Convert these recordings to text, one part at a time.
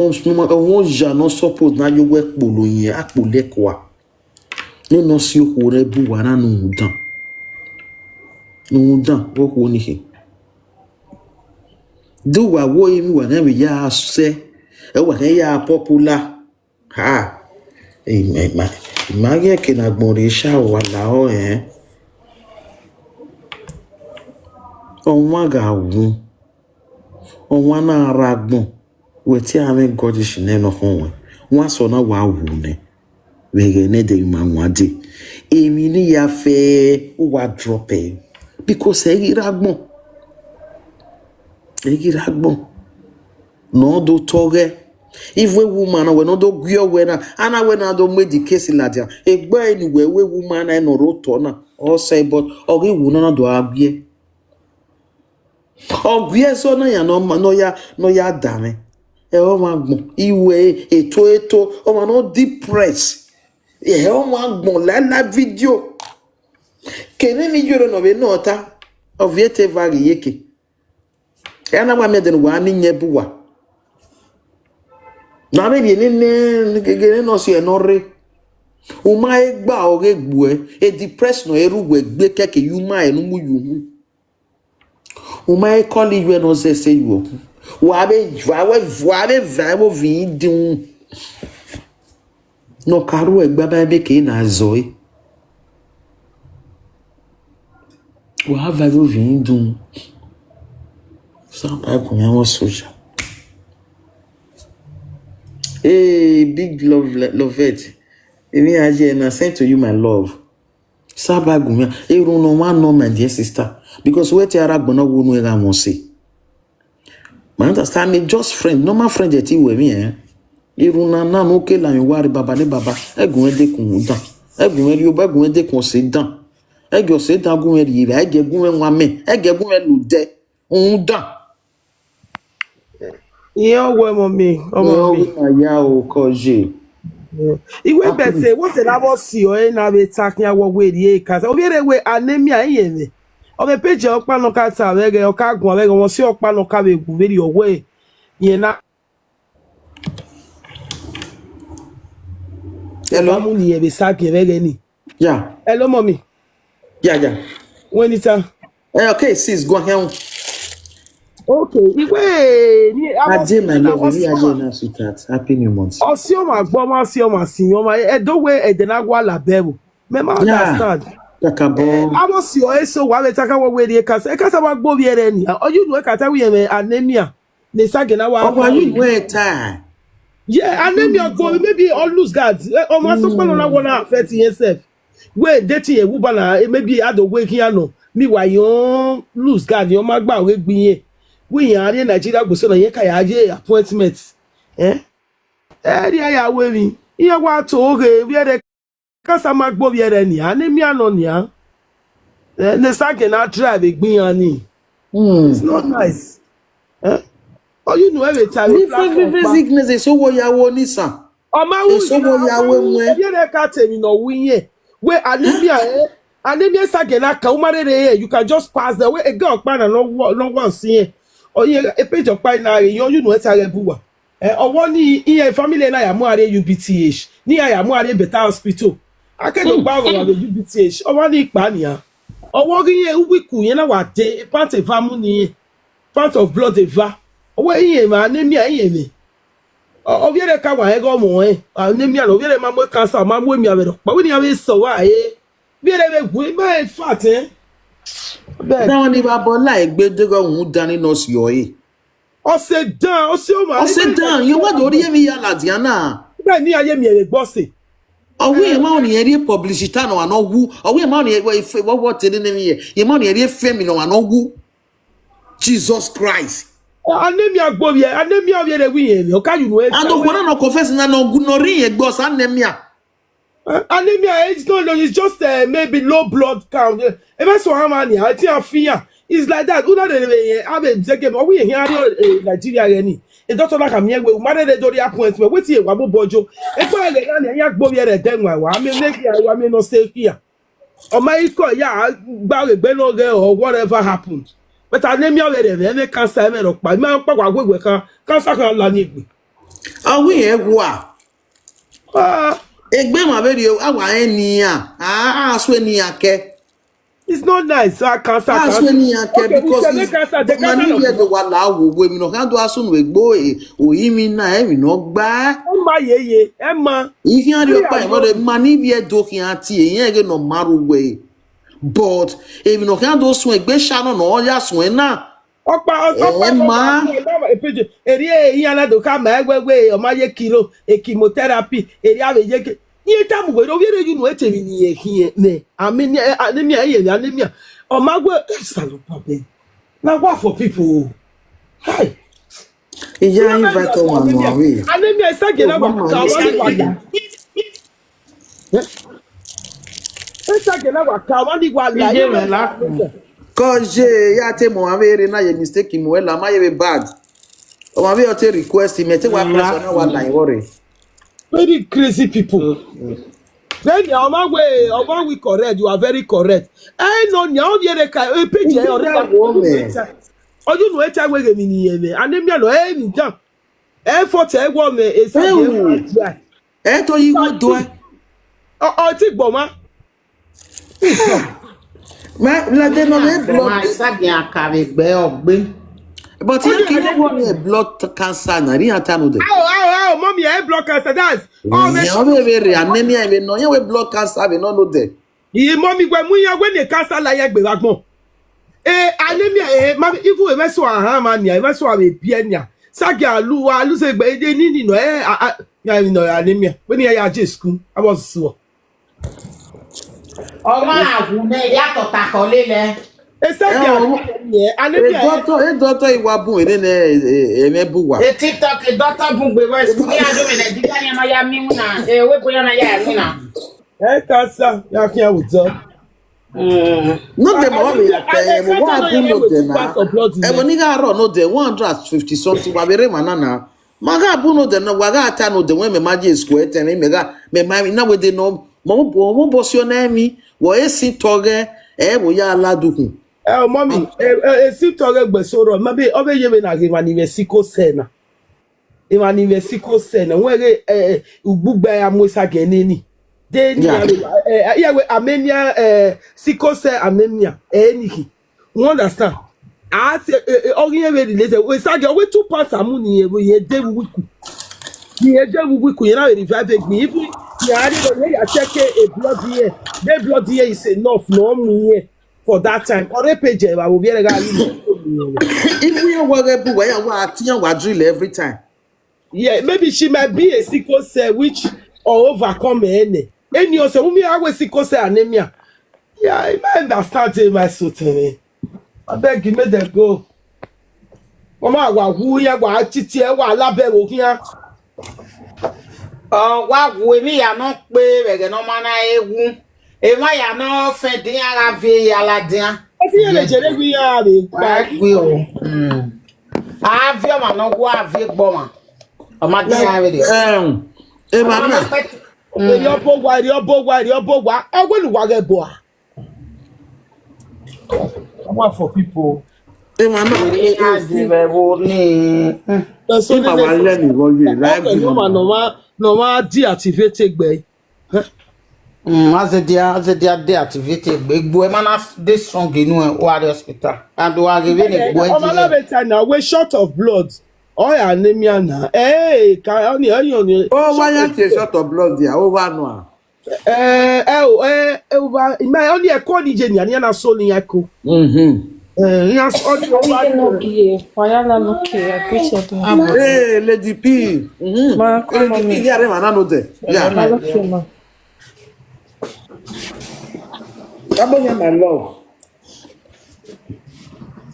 on ja no suppose na yo work polo yen akpole kwa no no si o re bu wana no dan wo ko ni he do wa wo emi wa na we ya se e wa ya popular ha ma ye ke na gbon re sha wa la o onwa ga wu onwa na aragbon weti ame godish ne no ho won so na wa wu ne we ge ne de ma wade emi ni ya fe wa drop e because e ragbon no do toge if we woman we no do gyo we na ana we na do medicate ladia e gba anywhere we woman na no roto na o say but ogi wu na do abie ogwie so na ya no ya dame e o ma gbon iwe eto o ma no depress e o ma gbon la video kene ni joro no be nota oviete vari yeke ana ma me den wa ni nyebuwa na be ni gege no si enore o ma e gba ore gbu e depress no eru we gbe keke you ma enu mu yu o ma e call you no say you wa be va vin dun no karu egba ba be ke na zoi wa va vin dun sa pa ko mi won soja big lovette emi aje na send to you my love sabagun erun no one no my dear sister because we ti ara gbona wo nu era mo se ma understand me just friend normal friend e ti we mi erun na no ke la mi wari baba ni baba egun e dekun dan egun e oba egun e dekun se dan ege o se dan gun e ri ege gun e wa me ege gun e lo de un dan Iyo we mommy ya o koje iwe bete what the labo si o na be takin awo we ri ka o bere we anemia yen ni o be page opa no ka ta we ge o ka gun we won si opa no ka be gun veri owe yen na hello mu ni e be sakin we ge ni yeah hello mommy yeah when it okay sis go ahead. Okay, iwe ni Ade my love we aje na sweetheart happy new month osi o ma gbo ma si o ma sin o ma edowe edenagwa labebo me ma understand takabo amo si o eso wa be taka wo we ri ka se ka sa wa gbo bi ere ni oju nu ka ta wi me anemia ne sage na wa o you we time yeah anemia go maybe all lose guard o ma so pelo na wona affect yourself we dating e wuba na maybe adogwe kiano mi wa yon lose guard yon ma gba we gbin we yan Nigeria go so na yen ka ya je appointment ri ya we mi iye wa to oge we de kasa ma gbo bi ere ni anemia no ni ne sage na drive gbin yan ni it's not nice oh you know every time different sickness so wo yawo ni san o ma wu so wo yawo mu e de ka temi no wiye we anemia sage na ka umarere you can just pass the way e go pa na no once here oye e page opa na you know etare buwa owo ni iye family na ya mu are UBTH ni ya mu are better hospital akedo gba wa UBTH owo ni ipa ni owo ri ye wiku yen na wa de part of amu ni part of blood eva owo iye ma anemia iye mi o viere ka wa ego mo anemia no viere ma mo cancer ma mo mi avero pa we ni ave so wa viere be gu ma fat that one if abola egbe dego un dan no si o o se dan you wa do ri mi ya ladiana be ni aye mi ere gbo se owe ma oni eri publicity no wa no wu owe ma oni what in ni ye ye ma oni eri fame no wa no wu Jesus Christ anemia gbo ye anemia we wi yen o ka you know and o no confess na no gu no ri ye gbo sa anemia anemia it's just maybe low blood count if so how many I think fear it's like that una de have a second we here Nigeria any e doctor like am here we marry the do appointment wetin e wa bo bojo e pa le na ya gbo bi re den wa me make wa me no stay here o my ko ya gba regbe no ge or whatever happened but anemia we dey any cancer me ro pa me pa kwa gwegwe kan cancer kan la ni igbe we ewa. Ah, Egbe ma be rio awa eni a. Aso eni ake. it's not nice. Cancer. Aso eni ake Okay, we because can make cancer. The cancer mani ye of do wala wo we mi no kan do aso no egbo oyimi na e mi no gba. Emma ye. Emma. Ihe ari opa e mo de mani ye do ki ati eyan ge no maru we. But if no kan do sun egbe sha no no ya sun na. Opa Emma. epeje. Eri eyan na do ka ma egwegwe o ma ye kilo chemotherapy. Eri ave ye ye tamu we do we you know etemi ni ye hie ne. Anemia. O ma gwe salopa be. Na what for people? Hi. Iya invite one no we. Anemia is again na waka. Esa gena waka wani wala. Koje ya te mo avere na ye mistake mo la ma ye be bad. O ma be o te request me te wa person na wa line worry. Very crazy people. Then the Oma we correct, you are very correct. I know now you ka page already. Oh you know echa we me ni anemia no any jam. Effort e wo me e say E to yi wo do. Oh ti gbo ma. Ma la de no me blood. Ma sagin akare gbe ogbe. But you can want blood cancer na ri ata no de. Oh, mommy, I blood cancer. That's Oh, me o be very anemia we no we blood cancer we no know de. Ye mommy gbe mu yan we ne cancer la ye gbe wagbon. Anemia mami ifu e meso aha ma nia, e meso a be bia nia. Sagi alu se gbe de ni no ya no anemia. We ni ya je school. I was so. Oma awu ne ya to ta ko lele. Sagi anemia. Doctor iwa bun ere ne emebu wa. E TikTok doctor bun gbe we school ya do me Nigeria ni ma ya mi na. We boya na ya mi na. Cancer ya fi awuzo. No de mo we ate mo wa bun no de na. E mo ni ga ro no de 150 something wa bere manana. Maga bun no de na wa ga ata no de when me maje school ete me ga me na we de no mo bo si ona mi wo esi toge wo ya aladukun. Mommy, si toge gbe soro mabe obe ye me na ge mani siko sena. E mani siko sena were ugbugba ya mosa geneni. De ni ya we anemia siko se anemia enihi. You understand? As ogiye we related we sage we 2 parts amuni ye de wiku. Ye de wiku ye na revive me if you are the ya check a blood here. The blood here is enough no me for that time. Or page I will be If we are working we are drill every time. Yeah, maybe she might be a sickle cell which or overcome any. Any also whom you always sickle cell anemia. Yeah, I might understand my suit. I beg you, make them go. Mama, who ya wa titi wa labe wo here. Wa wo mi ya no pe we no ma na ewu. E ma ya no fe din ara vie ya la din. I see you jere we are Gbe o. Avie ma no go avie gbo ma. O ma din ya we de. E ma na. Your boy. I will wa get boy. I want for people. E ma na. So Ma wa le ni wo ye live no ma deactivate gbe. As a deactivated big boy, man, this strong in one hospital. And do I give it a now we're short of blood. Oh, anemia now. Hey, can you? Oh, why are you short of blood there? Over no. Over. My only a call Jenny and Yana Sonia echo. Yes, Hey, Lady P. Lady P, yeah, man, yeah. My love.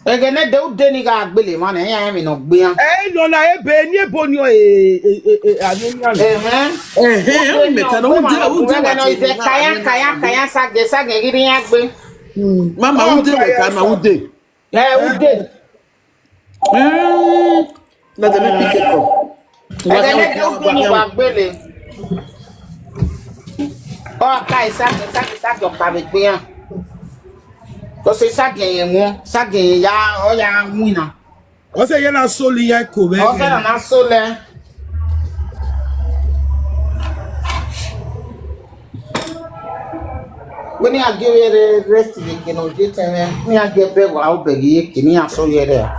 Again, don't Denny got Billy, man. I am in a beer. Eh, no, I be near Bonio. Mama, who did? Yeah, who did? Let them pick it up. Billy. Oh, guys, sack your private beer. Because it's sagging ya, oh, ya, winner. I say, you're not solely echo. Oh, I'm not so there. When I give you the rest of the kino, me I get back out the year, can I saw you there?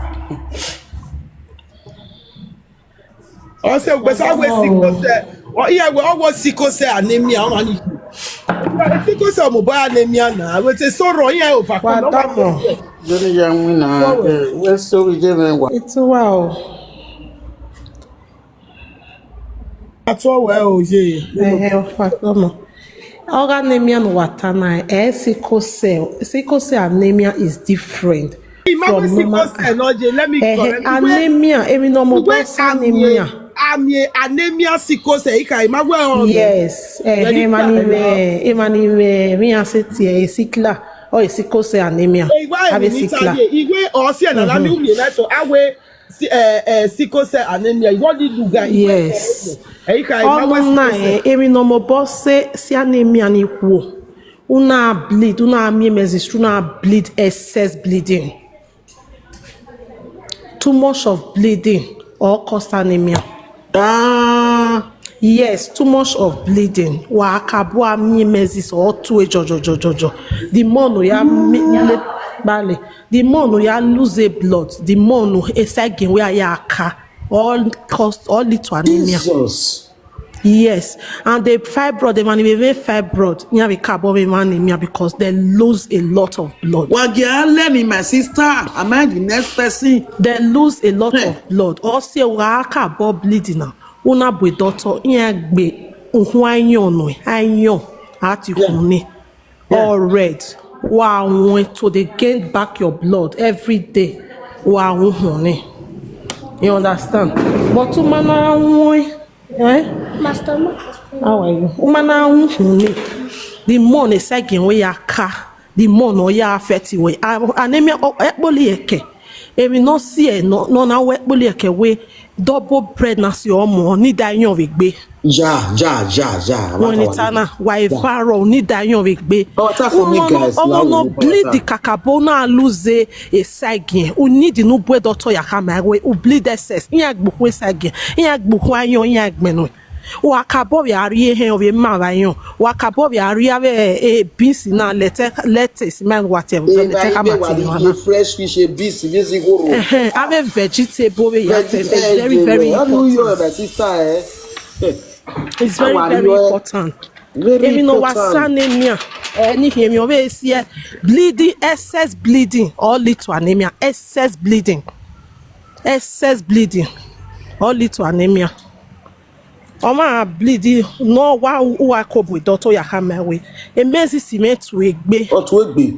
Also, but I was sickle cell. Oh, yeah, we always sickle cell anemia. How many? Sickle cell mobile anemia now. Which is so wrong. Yeah, over. Very young winner. We're so redeeming. It's wow. That's all well, yeah. Anemia no watana, sickle cell anemia is different from normal. Let me correct. Anemia, every normal anemia. Anemia sickle cell. Yes, me aseti a sickler or a sickle cell anemia. Have a sickler. Sickle cell anemia. What did you guys? Yes. Every normal boss say si anemia ni wo. Una bleed, una memesis, una bleed, excess bleeding. Too much of bleeding or cause anemia. Yes, too much of bleeding. Wa akabua memesis or two jojo. The more no ya the more no ya lose blood, the more no esagin where ya ka all lead to anemia. Jesus. Yes, and the fibroid, they man even fibroid, you have a carbon anemia because they lose a lot of blood. Well, let me, my sister. Am I the next person? They lose a lot of blood. Also, wa carbon bleeding now. Una boy doctor, be anyo ati huni all red. Wow, to they gain back your blood every day. Wow, honey. You understand? But to Master, how are you? The more they say we are car, the more no ya affect we. Anemia eke. If we not see no na eke we double pregnancy or more need die of igbe. Ja. When it's ana why faro need die of igbe. Oh, that's for me, guys. No bleed the kakabona lose a sagin. We need the no boy doctor ya kama we bleed excess. Iyak buku sagin. Iyak buku ayo iyak menu. Wakabo ya ari he of ma bayon. Wakabo ya ari ave beans na lettuce man whatever. Fresh fish, a beans, this is go. Ave vegetable it's very important. It's very important. Very important. Bleeding, excess bleeding, all lead to anemia. Excess bleeding, all lead to anemia. Oma bleeding no wa uwa kobo doctor ya kamawe. Emezi cement to egbe. Or to egbe.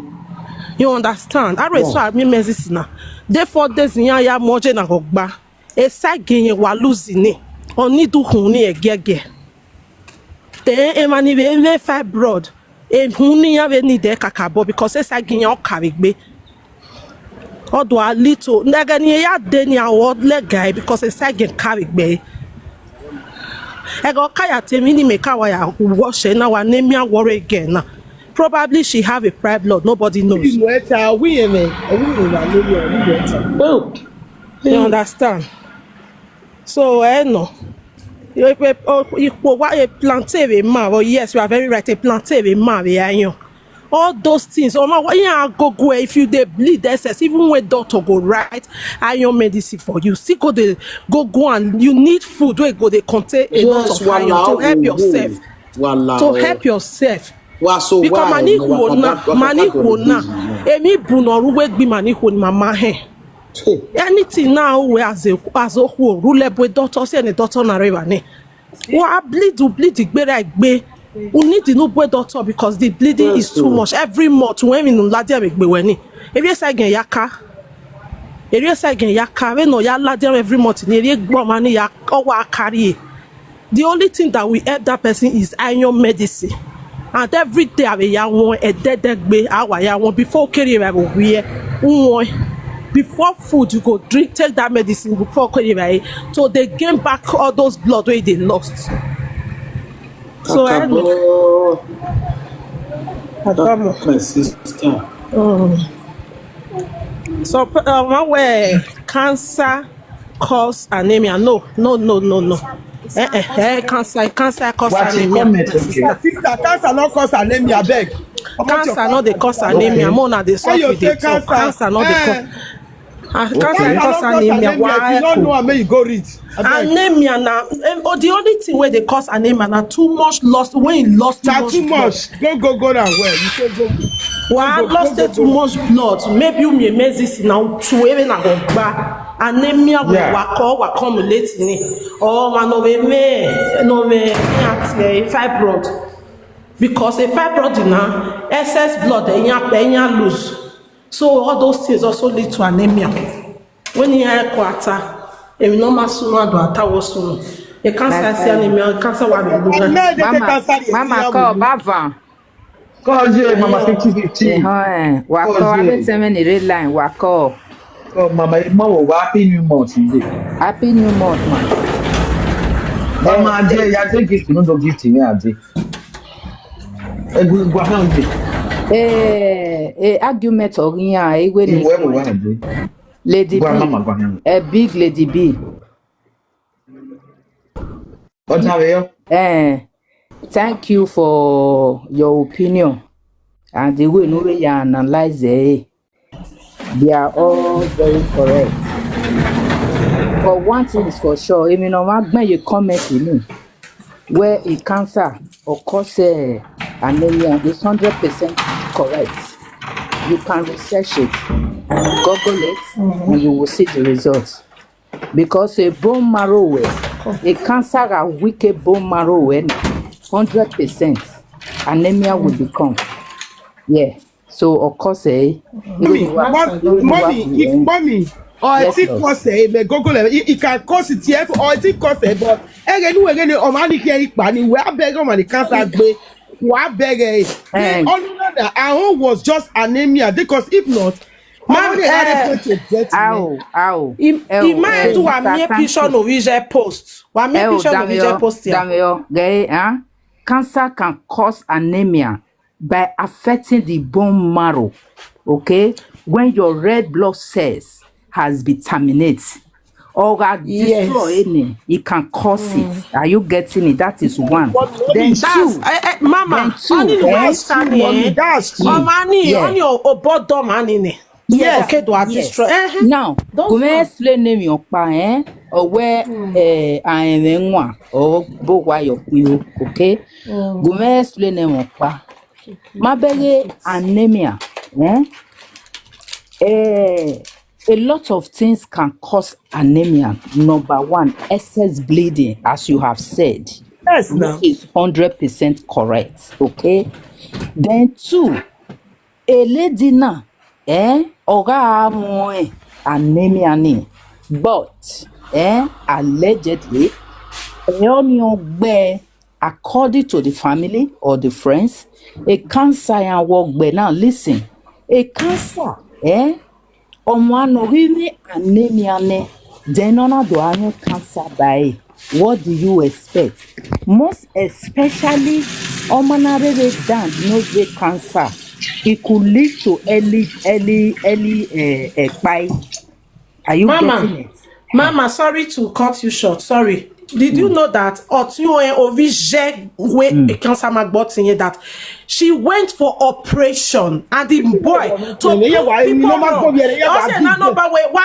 You understand? I read so me mezi na. Therefore days ya moje na gogba. Esa genye wa losing oni do huni egege. Then emani be fibroid. Huni ya be need kakabo because esa genye o karigbe. Odo a little ndagani ya deni award leg guy because esa gen karigbe. Ego kaya temini meka waya wash now anemia worry again now. Probably she have a private blood, nobody knows. You understand? So no. You plantain a ma. Oh yes, you are very right. A plantain a ma. All those things. Go if you they bleed excess, even when doctor go right iron medicine for you. Still go and you need food where go they contain a lot of iron to help yourself. To help yourself. Because maniho na emi bunoru we gbi maniho ni mama he. Anything now we as a whole rule with doctor say any doctor na river ne. Wa bleed igbera igbe. We need to know boy doctor because the bleeding is too much. Every month when we no ladia begbe weni. If you say again yaka we no ya ladia every month ni ere gbo mani ya owa carry. The only thing that we help that person is iron medicine. And every day I ya won a dead gbe awa ya won before carry we before food you go drink take that medicine before carry so they gain back all those blood wey they lost. So my sister. So one way cancer cause anemia. No. Cancer cause anemia. Sister, cancer not cause anemia, beg. Cancer not the cause anemia. More na the Why you suffer say the talk. Cancer not the cause. Cancer Cancer cause not anemia. If you don't know, I may you go read. Anemia na the only thing where they cause anemia na too much lost when you lost too Not much too blood. much. Go down where you say go. Why lost too much blood? Maybe you may miss this now to even a gba anemia will accumulate ni. Oh man, no me fibroid. Because a fibroid now excess blood enya lose. So all those things also lead to anemia. When you are quarter, a normal sooner do atawo sooner. A cancer see anemia, cancer wa be do. Mama call Bava. Call you, Mama 50-50. Wako, I've been sending the red line. Wako. Oh, Mama, happy new month today. Happy new month, man. Mama, I take gift, no gift me, Ade. Argument or Lady B. A big Lady B. What have you? Thank you for your opinion and the way you analyze it. They are all very correct. But one thing is for sure, even when you comment in me, where a cancer or cause anemia is 100% correct. You can research it, Google it, and you will see the results. Because a bone marrow, a cancer, a wicked bone marrow, 100% anemia will become. Yeah. So of course, mommy, or yes, it cause Google it can cause it here or it cause but again o ma ni ke ipa ni we abeg o ma the cancer gbe we abeg only that our own was just anemia because if not Imagine to a mere picture no visual post. Wa mere picture no visual post here. Cancer can cause anemia by affecting the bone marrow. Okay, when your red blood cells has been terminated or destroyed, it can cause it. Are you getting it? That is one. Then two, Mama, only the way standing. Omani, on your obodo manine. Yes. Okay, do I destroy? Now, go explain name your pa or where I am one or bo why you okay? Go explain name your pa. Mabele anemia. A lot of things can cause anemia. Number one, excess bleeding, as you have said. Yes, which is 100% correct. Okay. Then two, a lady now, anemia ni, but allegedly, according to the family or the friends, a cancer and work. Now listen, a cancer, really anemia then on do cancer by. What do you expect? Most especially honorary down nose cancer. It could lead to early Are you getting it? Mama, sorry to cut you short. Sorry. Did you know that cancer magbotin that she went for operation and the boy to prove people wrong. Also, no,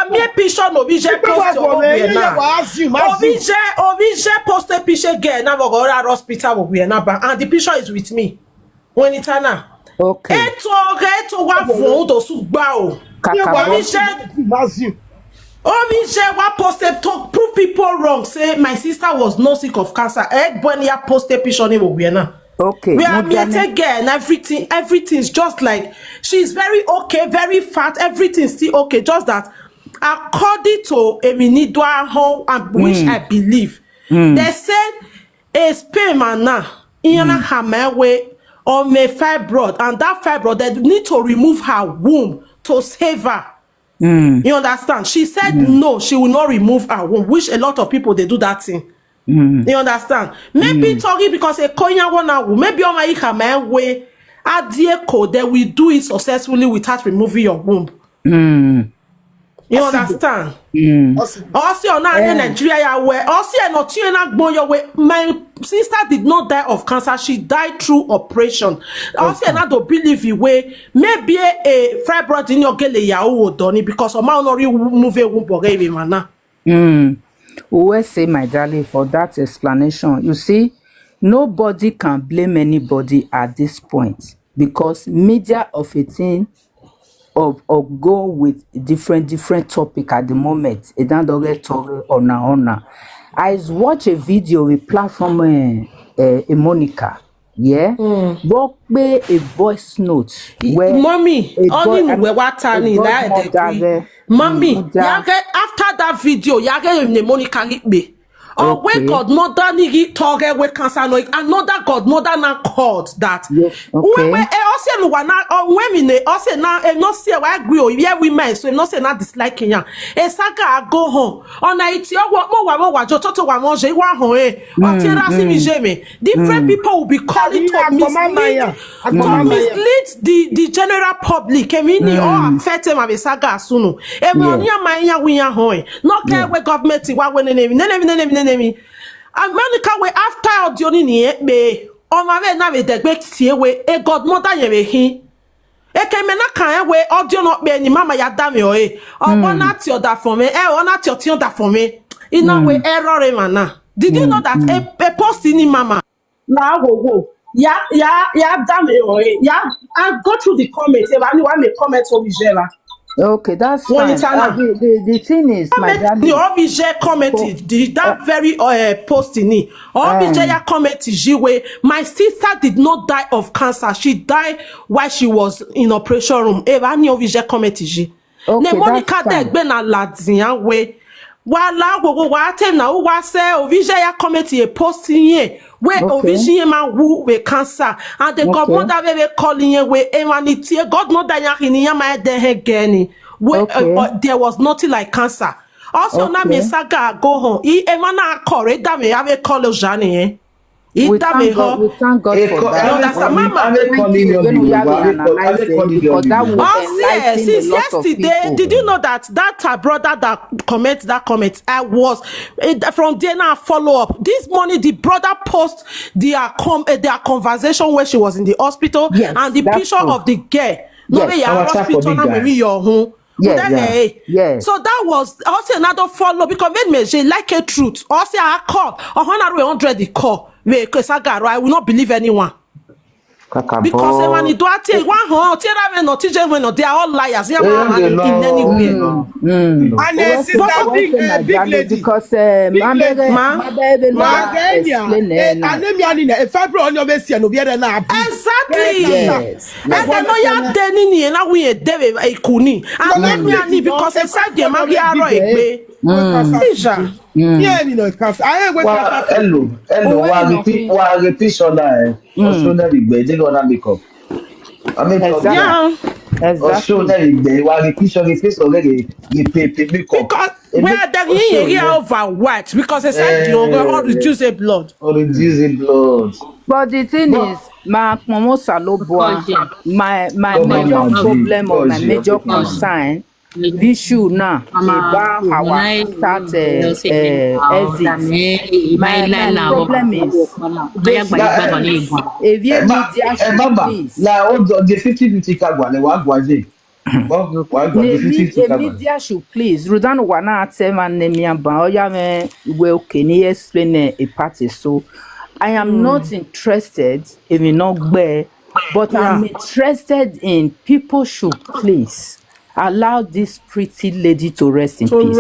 me picture no obije post obije post a picture girl na go go hospital and the picture is with me. When it's na. Okay. Eto wa fun to su gba o. Obije wa posted to prove people wrong. Say my sister was no sick of cancer. When you posted picture na. Okay. We are meeting girl and everything's just like she's very okay, very fat, everything's still okay. Just that according to Eminidwa home and which I believe, they said a sperm now in her way or may fibroid, and that fibroid they need to remove her womb to save her. You understand? She said no, she will not remove her womb, which a lot of people they do that thing. You understand? Maybe talking because a konya one maybe on my way at the code they will do it successfully without removing your womb. You understand? Possible. Also, now in Nigeria, where also not you not born your way. My sister did not die of cancer; she died through operation. Also, not to believe you way maybe a fibroid in your gele ya o doni because of my only move a mana. We say, my darling, for that explanation. You see, nobody can blame anybody at this point because media of a thing or go with different topic at the moment. It don't talk on. I watch a video with platform Monica. Yeah, walk me a voice note where Mommy, only we water ni na godmother Mommy, after that video, yage mnemonica hit me. Oh, when godmother ni talk we cancer no another godmother na called that. When we also no wana when we ne also na no say we agree o yeah women so no say na dislike yan. E saga go home. Ona iti mo wa jo toto wa mo je wa hon o ti ra si mi je me. Different people will be calling to mislead the general public. I mean all affect them abi saga sunu. E mo nya man ya wi ya hon. No care we government wa we name America we after audioni ni be o ma be na be degbe tie we e godmother yen be hin e ke me na kan we audio no be ni mama ya da me o na ti oda for me o na ti oda for me ina we error mana did you know that a post ni mama na go ya da me o ya I go through the comments if anyone may comment on Iyore. Okay, that's fine. The thing is, my daddy. The Obije commented that very post in it. Obije commented way. My sister did not die of cancer. She died while she was in operation room. Eva ni Obije commented. Okay, Monica de gbena ladian way. Wala go wa tem na wa say Obije ya commented a post in where Obije man who with cancer and the godmother we calling ye we emanity godmother ya hini ya ma de hegeni where there was nothing like cancer. Also na me saga go home. E emana correct that me have a call Jani. We thank God for that. Mama, since yesterday, did you know that her brother that comment, I was from there now follow up. This morning, the brother post their conversation where she was in the hospital and the picture of the girl. No way, hospital now maybe your home. Yeah. So that was also another follow because when me like a truth. Also I call 100 the call. I will not believe anyone. Because when you do take one home, they are all liars. They are in anywhere. And this is that big lady. Because anemia fibro on your base and exactly. Yes. And I know you're dead in and we a kuni. And because I said the Magia. Yeah, you know, I hello, wa repeat Sonia Sonia Igbe dey gonna make up. I mean, Sonia Igbe wa repeat Sonia face already make up. Because where the here over what? Because they said you all reduce the blood. Or reduce the blood. But the thing is, my major problem or my major concern. Issue now about our start exit. My problem is if you the 50-50 kagwa wa gwaje. The media should please. Rudan wana atema anemia ba oya me we can explain a party. So I am not interested if you not gbe, but I'm interested in people should please allow this pretty lady to rest in peace.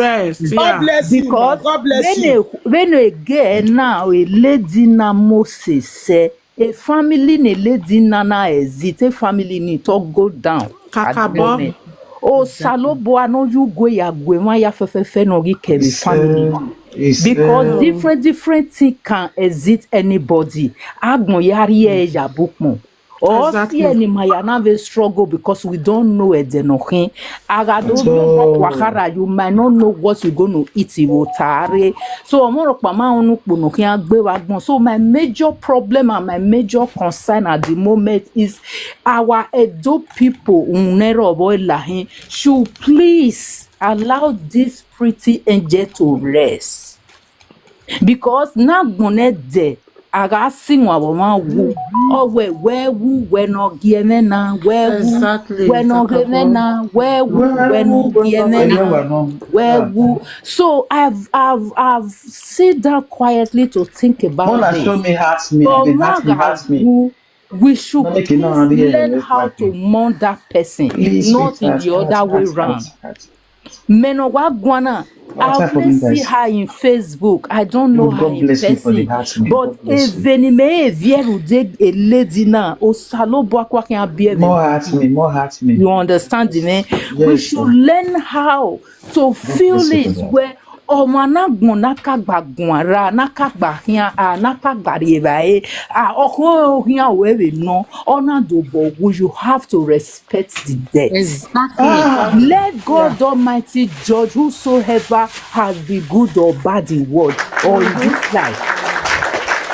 God bless you. Because God bless you. When again now a lady na Moses say a family ne lady na exit a family need to go down. Kakabo. Oh salobo no you go ya gwe ya fefefe no gi kebe family. Because different things can exit anybody. Agbon yari e ya bookmo. Or see any mayana ve struggle because we don't know it denohin. You might not know what you're going to eat. So my major problem and my major concern at the moment is our Edo people should please allow this pretty angel to rest. Because na gbone de aga singwa wama wu owe wewu we no giemena wewu Exactly. we no giemena wewu we no giemena wewu. So I've sit down quietly to think about Mona this. show me heart me. I mean, heart me. We should No, please make it no idea, learn let's how like to it. mourn that person, Please, not in the other way round. Menowa Guana, I only see her in Facebook. I don't know her God in bless you for the person. heart, man. But God bless you. evenime evierude a lady na o salobo akwa kan abie More heart me, more heart me. You understand me? We Yes, should sir. learn how to feel bless you for it that. where ọmọ nakagbagun ara nakagbahian nakagbaribae ọkùnrin òwe no ọ̀nàdòbọ̀ you have to respect the death. Exactly. Let God Almighty judge whosoever has been good or bad in word or in this life.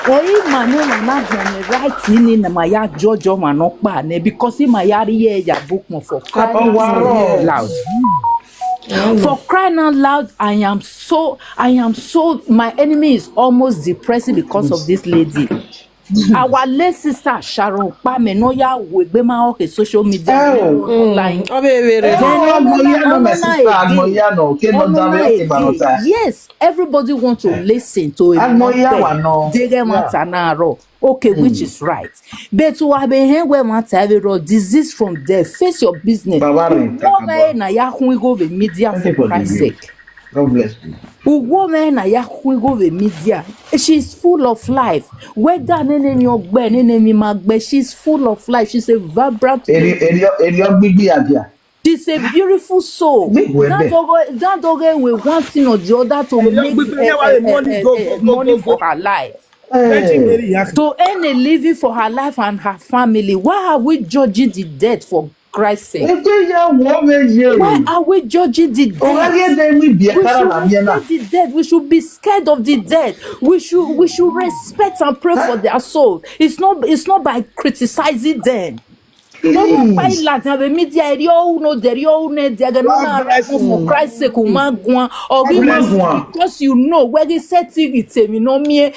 Oyi manu na gbon right ni na maya judge o manokpa ne because he maya ri ya book for crying out loud. For crying out loud, I am so, my enemy is almost depressing because of this lady. Our late sister Sharon Pame no ya we ma okay social media online. Yes, everybody want to listen to it. Okay, which is right. But to have been where matter disease from there. Face your business. Na ya go the media for Christ's sake. God bless you. Woman na ya go the media. She's full of life. Whether enemy magbe, she's full of life. She's a vibrant. She's a beautiful soul. That dog will one thing or the other to make money for her life. To earn a living for her life and her family. Why are we judging the dead for Christ's sake? Why are we judging the dead? We should respect the dead. We should be scared of the dead. We should respect and pray for their souls. It's not by criticizing them. No by Latin the media for Christ's sake or because you know where they set it no me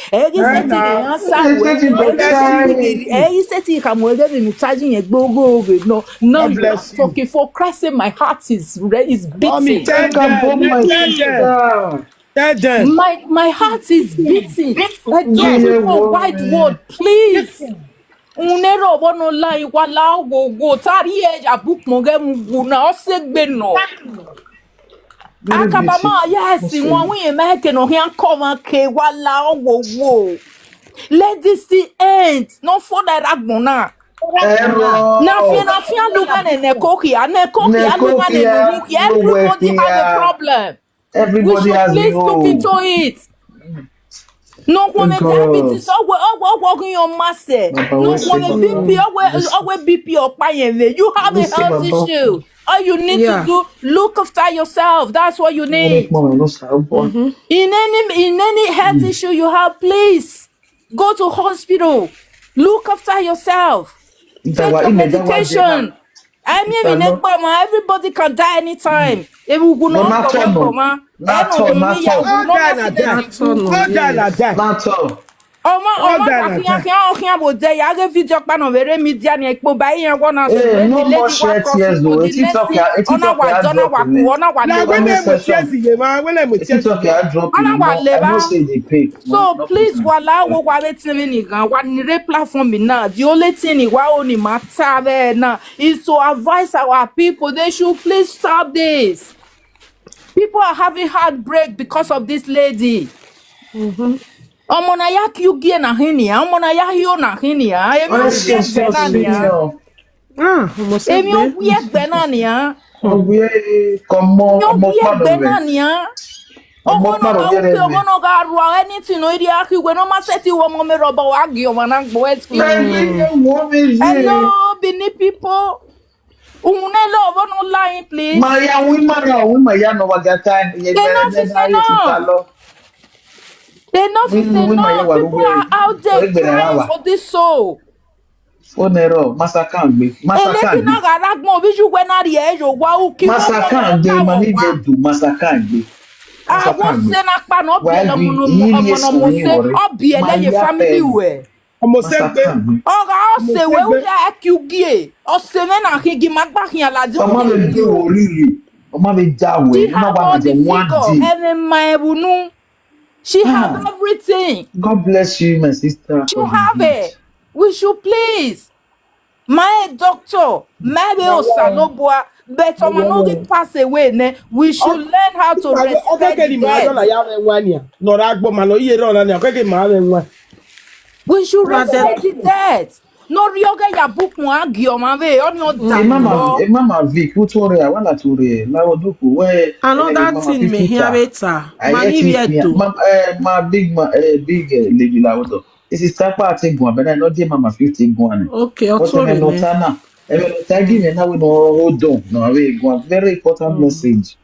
talking for Christ's sake my heart is beating. My heart is beating. Like those people wide world, please. Unero bono la iwala wo tari eja book moge muguna osegbe no akabama yes won wi make no hian come ke wala wo let this thing end no for that agbona na fia luga ne koki luga ne everybody has a problem. Everybody has please look into it. No woman diabetes walking your master. No woman BP or pain. You have a health issue. All you need to do, look after yourself. That's what you need. In any health issue you have, please go to hospital. Look after yourself. Take your medication. I mean, everybody can die anytime. If we go not so please platform now. The only thing is to advise our people they should please stop this. People are having heartbreak because of this lady. Omona ya kyugie na hinia, omona ya hiyo na hinia. Emi oguye benania. Ogono garwa anything no iri aki we no ma seti wo mo me roba wa gi o na gbo hello bini people. Unelo no line please. Maya no wagata. Enough is enough. People are out there crying for this soul. Fonero, Masakangbe, Eleki na Masakangbe, garagmo biju wenari ejo wa uki wo Masakangbe, mo Mani wa. Dedu, Masakangbe, Àwọn Masakangbe. se na pa no bi Why na be ọmọ na mo Iyore se Iyore? obi ele ye Maya family Pen, we. ọmọ sẹgbẹ Masakangbe. Ọ̀gá ọmọ ọ̀sẹ̀ we sẹgbẹ u ya ekyugie. Ọ̀sẹ̀ me na higi magba hin alade o Oma ye be bi do o. Oliri, Oma be She Jawe, Una have Wana all je the one figure, day. every my ebunu. She have Ah, everything. God bless you, my sister, She for the have gift. it. We should please. My doctor, maybe Osalobua, but Omanogi pass away. We should learn how to respect ọkẹkẹ the ni màá dead. dọ́là yà rẹ̀ wá ni à nọ̀rọ̀ agbọ́ màá lọ iye dọ́là ni ọkẹkẹ màá rẹ̀ wá. We should But respect the dead. No rioga ya book mo agi o ma ve on your dalo. Mama Vic, who told her, Wana to her, Lawo Duku, where another Mama thing me hear 50 later. I Money get it where here. to. My big lady Lawodo. This is Tapa at Guan, but I know the Mama 50 Guan. Okay, But I'm sorry not me. Tana. I'm give me now we know hold on. No, we go very important message.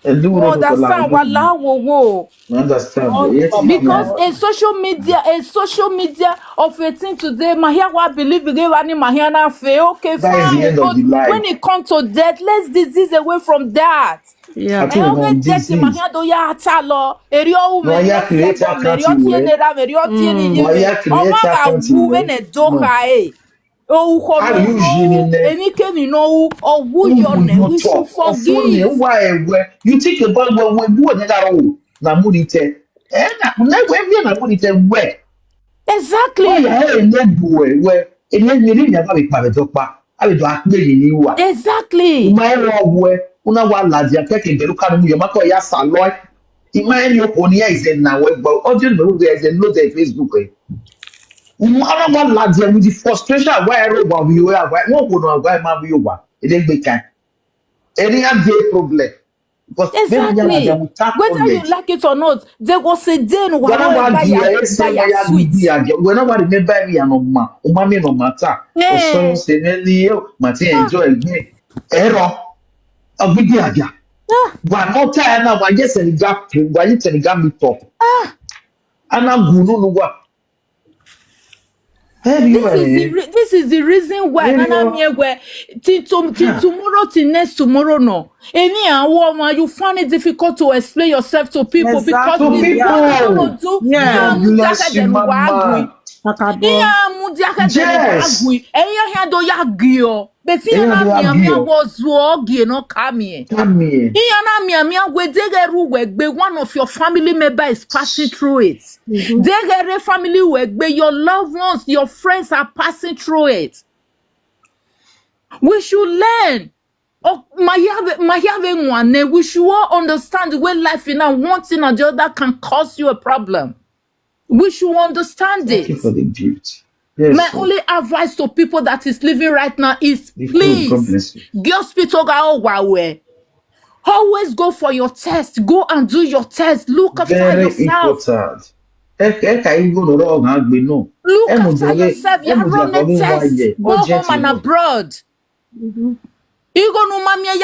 And do You not to understand what la wo. understand. All Yet, Mama Because yeah. a social media of a thing today, Mahia wa believe again wani Mahia na fe. Okay, That is the fine. end of But the when life. it comes to death, let's disease away from that. Yeah. I E told o them get disease. Mahia do ya ata lo. Eri o No, me ya let ye create bo me account eri o tie where. ne ra me eri o tie ni No, ye me. ya O create ma ga account wu me where. ne do No. ka e. O ko How mi you no. usually Eni ke mi no. O wu who your will ne. you We should talk? Or phone forgive. why where you think about when we go na munite. Na we na munite where. Why Exactly. ya na buwe where ene nyiri nya ba be pa be topa. Abi do akpe ni wa. Exactly. Uma ero where una wa ladia keke beru kanu yo mako ya saloi. Ima eni oponi ya izen na we but audio no we izen no dey Facebook eh. Una wa ladia with the frustration why ero wa we why won go no why ma we wa. Ele gbe kan. Any day problem. Because maybe they Exactly. will tap on Whether you it. like it or not, there was a day in Waro Whenever the buy say ya I sweet. be again, whenever remember me and Oma no matter. Or so Eh. say me Martin Ah, enjoy me. Error. Obidi again. ah, One more time now, I just a gap, why you tell gap me top. ah. And I'm good no what. Hey, you This is the reason why Nana are. Mie where till tomorrow till next tomorrow no. Any woman you find it difficult to explain yourself to people because So the Exactly. what Yeah. you're gonna people, do, Yeah. God bless you, then wagui. mama. Akabo. Iya mudiaka then Yes. wagui. Eya hado ya gio. Beti Yeah, na do mia have mia you. was wogi no kami. Come here. Iyana mia we degere wegbe one of your family member is passing through it. Mm-hmm. Degere family wegbe your loved ones, your friends are passing through it. We should learn. Oh, we should all understand the way life in and one thing or the other can cause you a problem. We should understand Thank you it. for the gift. Yes. My Sir. only advice to people that is living right now is Be good. God please, bless you. always go for your test. Go and do your test. Look after Very yourself. important. Ka igo no ro ga gbe no. Look after yourself. E You mo run dia a ko test. Go home urgent and no. abroad. You go no mamia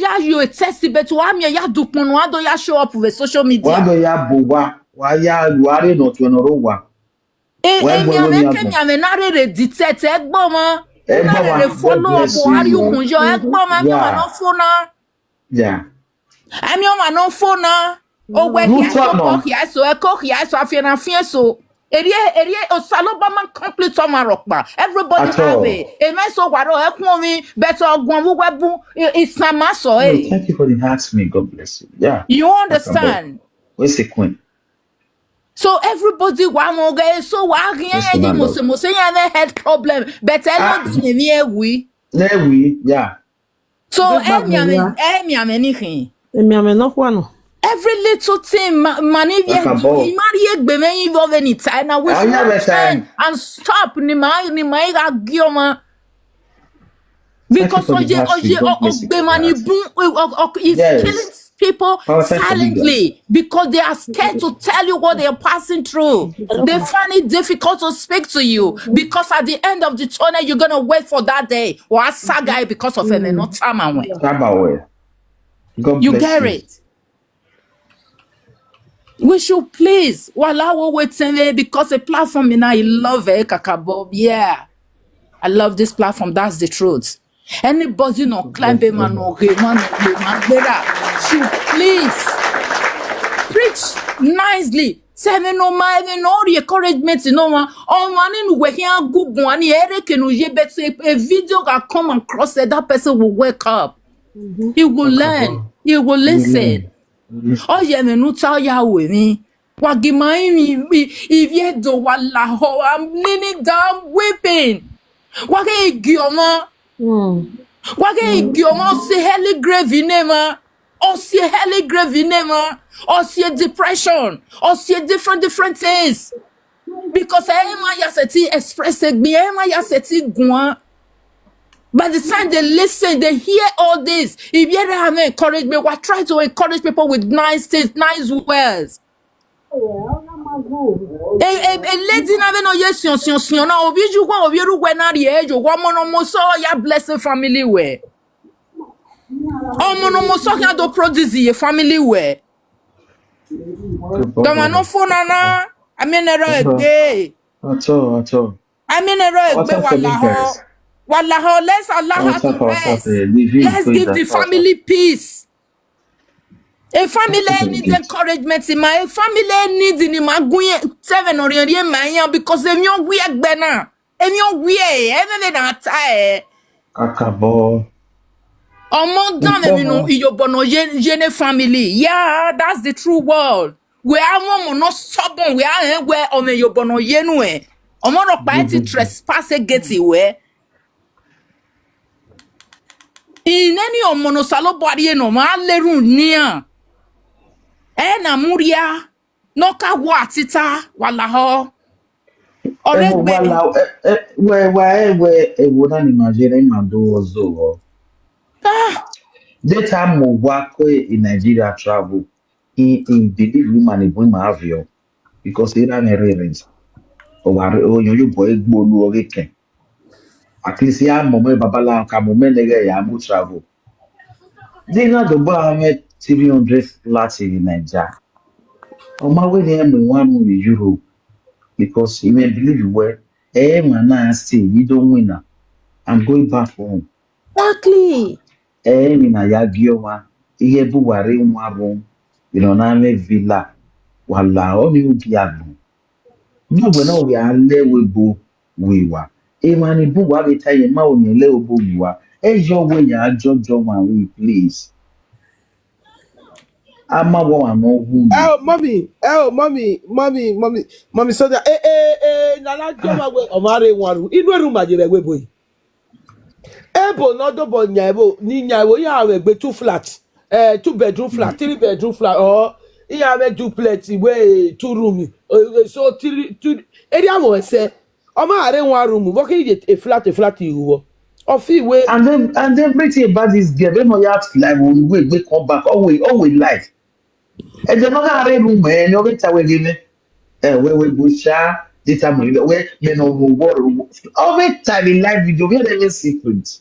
ya you a test but wa me ya dupon wa do ya show up with social Wa media. do ya bo wa ya luare no to no ro wa. Wa E gbo mi we mi ame agbon. mi ame na re detect egbo mo. E Na gbo wa re God follow up bless Buhari you. kunjo egbo ma mi o ma no Yeah. phone na. Yeah. Emi o ma no phone na. O we You here so talk ko no. here so e ko here so afia na afia so. Eri osaloba man complete o ma rokpa. Everybody At have all. it. E me so waro e kun mi better ogun wo webu isama so No, eh. thank you for the heart me. God bless you. Yeah. You Akabo. understand? Where's the queen? So everybody wa mo ge so wa Yes, rien di my love. mo se yan head problem but Ah, elo di mi ewi. there we. Yeah. So Big bag Maria. mi ame ni kin. Emi ame no kwa no. Every little thing money Akabo. marry egbe me involve any time now we Ah, should yeah, better. learn and stop ni ma ga gioma. Thank you Because for the heart me. God bless you for the money heart. boom is killing Yes. people Power time for big girls. silently because they are scared to tell you what they are passing through. They find it difficult to speak to you because at the end of the tunnel you're gonna wait for that day. Or a saga because of an not time away. Kabawe. God You bless get you. it. We should please while I will wait because a platform in I love it, Kakabo. Yeah. I love this platform. That's the truth. Anybody no climb man no better should please preach nicely. Say me no mind, no encouragement, no man. Oh man, in working out good one. Eric and a video can come across that person will wake up. He will learn. He will listen. Oh yeah, me no tell ya with me. Wagimai me if you do wala ho, I'm leaning down weeping. Wage gioma. Wage gioma se heli grave inema. Or see heli grave inema. Or see depression. Or see different things. Because Ema Yaseti expressed me, Ema Yaseti Guan. By the time they listen, they hear all this. If you ever have encouraged me, I try to encourage people with nice things, nice words. A lady na no yes sion na obi ju kwa obi ru gwe na re ejo wo mono mo so ya blessing family we. O mono mo so kan do produce ye family we. Dama no phone na amenero egbe. At all. Amenero egbe wala ho let's allow her to rest. Let's give the family peace. A family needs encouragement in my family needs in my 7 or my because if you're weird banner, if you're weird, even that tie. Akabo. Or more than you know, your bono gene family. Yeah, that's the true world. We are more not stubborn. We are where on your bono yenue. Or more of party trespass get away. In any of monosalo body no ma leru near. Na muria no ka watita wala ho Where a woman imagine man do ozo. That time mo work in Nigeria travel in believe woman in my avio because they ran a rent or you boy gbolu oreke. At least ya momo babala ka momo nege ya mu travel. They not the boy 300 flats in Nigeria. On my way there, me one with Europe because you may believe you were. Man, I say you don't win. I'm going back home. exactly. Me na ya gioma. Iye buware room. You know na me villa. Wala oni ubi agbo. No we no we ale we bo we wa. Man ni buwa be taye ma oni le obo we wa. Your way ya jojo one we please. Ama wa no hu. Mommy, Sonia. Nana joma we omare waru. Inu eru majire we boy. Ebo no do bo nyabo ni nyabo ya we gbe 2 flat. 2 bedroom flat, 3 bedroom flat or ya we duplex we 2 room. So 2 area mo say omare 1 room. What can you get a flat you of we And everything about this girl, they know you have to like we come back always life. And the other room, man, you get away again. We busha, this time we no war. Every time in life, we do very secret.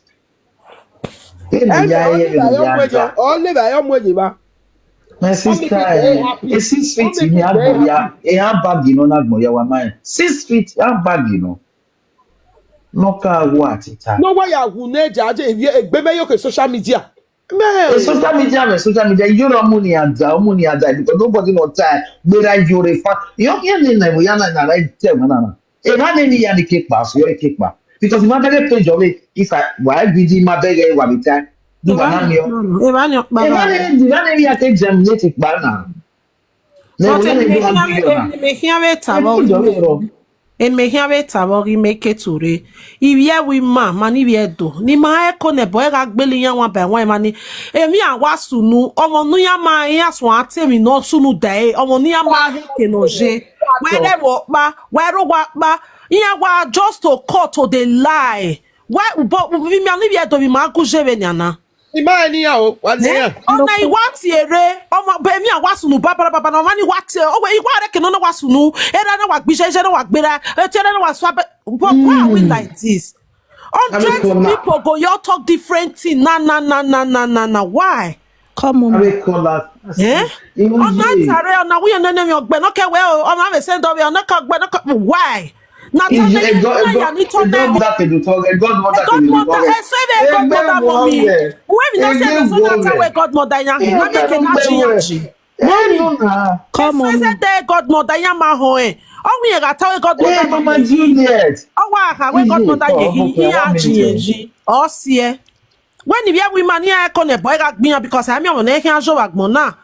only by your money, My sister, a 6 feet in your boya, a handbag, you know, not moya, man. 6 feet, handbag, you know. No car, what it no why you who need judge if you be social media. Social media, you know money and that because nobody no time. Where you refer, you can't name we are not right there, man. If I need any kick pass, you're a kick back. Because my other page of it, if I why did my beg a one time, do banana. If I need take them, let it banana. En me hiave tabori make ture. Ivye wi mani viedo. Ni ma eko ne boy ragbeli yan wan ben wan mani. Emi an wa sunu. Omo nu ya ma yan so ate mi no sunu dai. Omo nu ya ma heke noje. Where wo ba, where wa ba. Yan wa just to cut to the lie. Why but vi mi an viedo mi ma ku jeve nyana. Imani ya o, wazia. Ona iwati ere, omo be mi awasunu baba no mani wati o we igwa reke no wasunu, era na wagbijeje na wagbera, etiere na waswa. Why are we like this? 100 people go you talk different thing. Na why? Come on. Eh? Ona tare ona we na mi ogbe no ke we o ma be send o we ona ka gbe no why? Natana A God, ya ni a God tonne. that can do talk, a God that can do Godmother, talk. say the godmother mommy. When we not say the son that we godmother yan, na me can aji. Mommy, Come say on. the godmother yan ma ho eh. Oh we ga tell godmother Hey, no Mama ye. Juliet. Oh wa ha we godmother ye he aji. Oh see. When you we man here kon e boy ga gbin because I me on e kan so agbon na.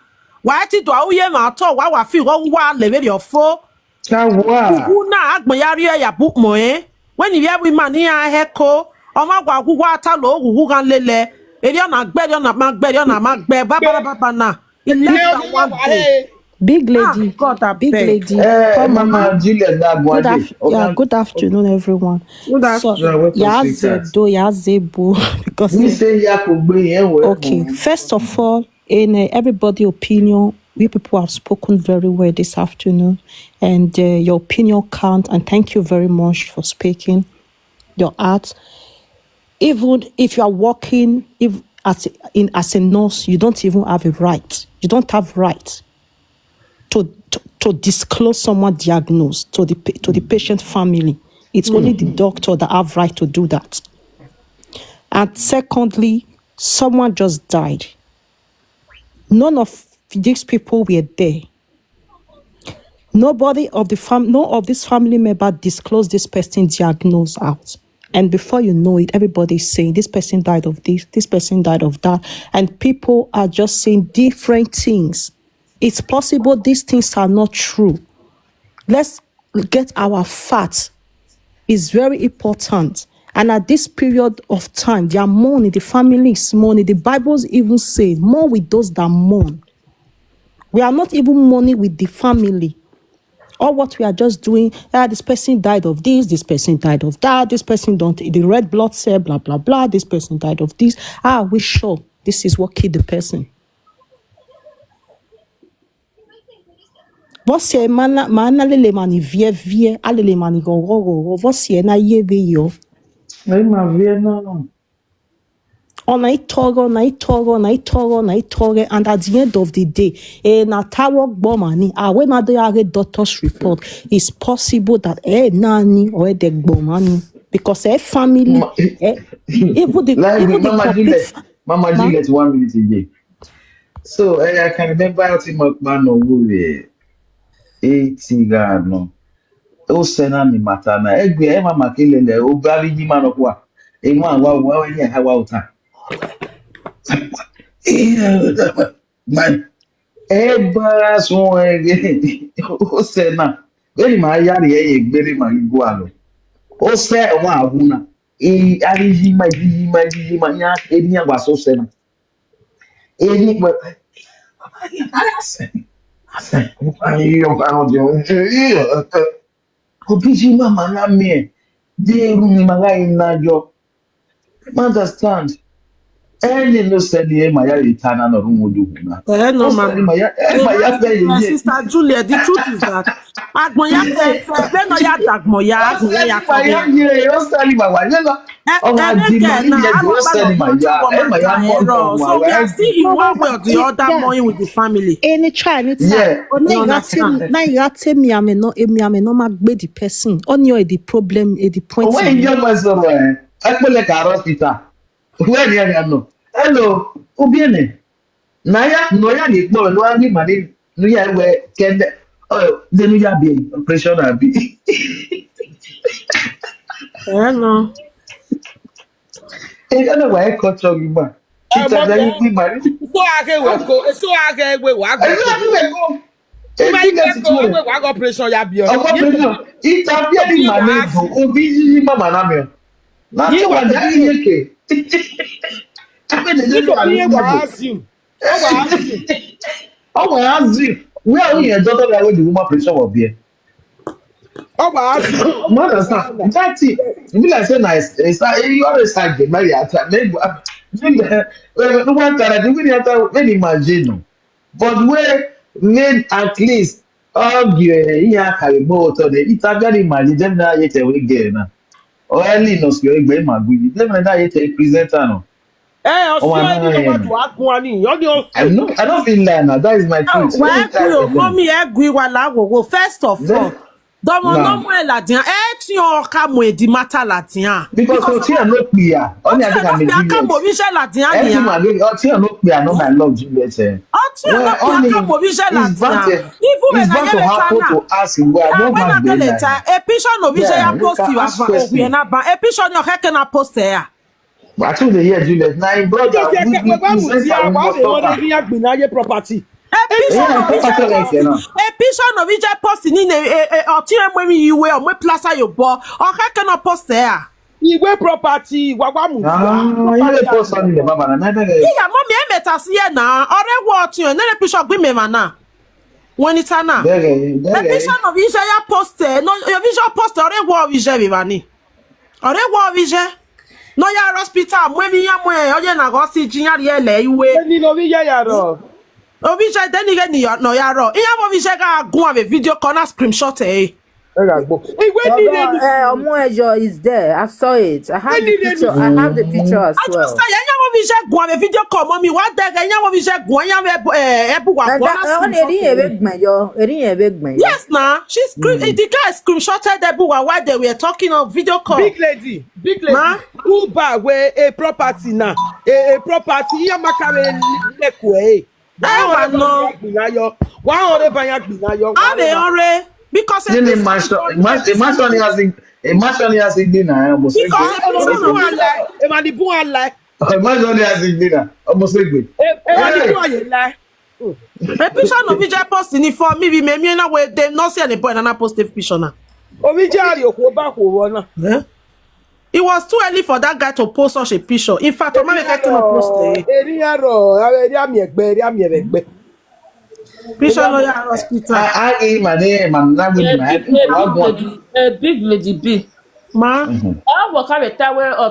Why ti do awuye ma to wa fi wa level your fo. Kawa. Ugu na agbon ya ri ya bu mo eh. When you we man here heko, o ma gwa gugu ata lo gugu kan lele. Eri ona gbe ona ma gbe ona ma gbe baba na. In less than 1 day. Big lady. God I Big beg. lady. Come on. Mama Juliet, that one. Good afternoon, everyone. Good So, afternoon. Welcome, sweetheart. Yazebu, because We say Yakugbe, okay. First of all, in everybody's opinion, we people have spoken very well this afternoon, and your opinion count. And thank you very much for speaking your art. Even if you are working, as a nurse, you don't even have a right. You don't have right to disclose someone diagnosed to the patient family. It's only the doctor that have right to do that. And secondly, someone just died. None of these people were there. Nobody of no of this family member disclosed this person diagnosed out. And before you know it, everybody's saying this person died of this person died of that. And people are just saying different things. It's possible these things are not true. Let's get our facts. It's very important. And at this period of time, they are mourning, the family is mourning. The Bible even says, mourn with those that mourn. We are not even mourning with the family. All what we are just doing, this person died of this person died of that, this person don't, the red blood cell, blah, blah, blah, this person died of this. We sure this is what killed the person. Você mana lele mani vie alele mani go você na yeve yo. Na itoro, and at the end of the day, na tawo gbomani. When na dey doctor's report, it's possible that nani or the gbomani because family, even the Mama Juliet, 1 minute again. So I can remember how man no wo 80 no. O sena ni matana. Egbe mama kelele o bari ji man okwa. E mo anwa wo ni hawa uta. Man, eba so o sena. Very ma yari egbere ma igbo alo. O se wa ahuna. Ariji ma nya eni agba so sena. Eni mo Obiji mama na me. De rumi magai na jo. Understand? Any no said the Maya Litana no room would do. No, my sister Julia, the truth is that Agmoya when no ya Dagmoya, so we are still in one way or the other mourning with the family. Any try any time. Yeah. Now you tell me I'm no magbe the person. On your the problem the point. When you must I feel like a hospital. Where you know? Hello, Ubiene. Naya, Noya, the boy, no any money. No, ya where can then you be operation be. No. I don't know why I cut you man. It's a very money. So I get we wa go. I go operation ya bi o. It's a very money go. Obi mama na me. Na te wa da yeke. Oh, ask where are you? Daughter, that way the woman pressure will be. Mother, that's it. You like say nice. You always like the Mary at maybe. No one that I really have to imagine. But where men at least argue here carry motor the Italian imagine them that yet we get now. Or early no skill be my good. Them that yet a presenter no. I don't feel like now. That is my truth. Mommy agree while I go. First of all, Domo no Nah. mo ladian. Ti o ka mo di mata ladian. Because Otia no clear. Only I think I'm a Ka mo Juliet. bi je ladian ni Everything ya. my baby, Otia no clear. No, my love Juliet. Ti o no Well, bi ka only mo bi je it's bound ladian. to Even when it's I bound to hear happen na. to us in where I When I want tell to it, a picture no bi je Yeah, ya you post can you ask ava o bi question. na ba. A picture no he na post ya. But I told the year Juliet. Now, Just brother, like we when present Mutia, and we why must they talk. want to hear Gbinaye property? A picture Yeah, no bi je proper talk like post. that. A picture no bi je post ni o ti e mo mi iwe o mo plaza yo bo. O he na post ya. Igwe property, Wawa Mutia, Ah, you property may post on the Baba. And I think Iya mommy e meta si ye na. Ore wo ti o na picture gbe me na. When it's na. A picture no bi je ya post no your visual post ore wo bi je bi ba ni. Ore wo bi je. No ya hospital mwemi ya mwe oye na go si jinya ele iwe Any no we yaro. obi je deni ge ni no ya ro iya mo bi je ga gun ave video corner screenshot Igwe ni ne Omoejo is there. I saw it. I have the picture. I have the picture as I just well. say iya mo bi je gun ave video call mommy wa de ge iya mo bi je gun iya e bu wa And corner that on screenshot. Yes na she screen the guy screenshotted the bu wa while they were talking on video call. big lady. Ma? Who bag where a property na? A property iya makare lekwe. Wa no. Wa ore banya Gbinayo. Ave ore because then the mansion has dinner. Almost because a picture no one like Emani bu ala. mansion has dinner. Almost a good. Emani bu ala. a picture no bi je post ni for me bi me na we dem no see any point na post a picture na. Omi jari okwo ba ko na. It was too early for that guy to post such a picture. In fact, I'm not post it. Eriaro, ami egbe. Picture lawyer hospital. I my name and language man. Big lady B. Ma. I work out with that way or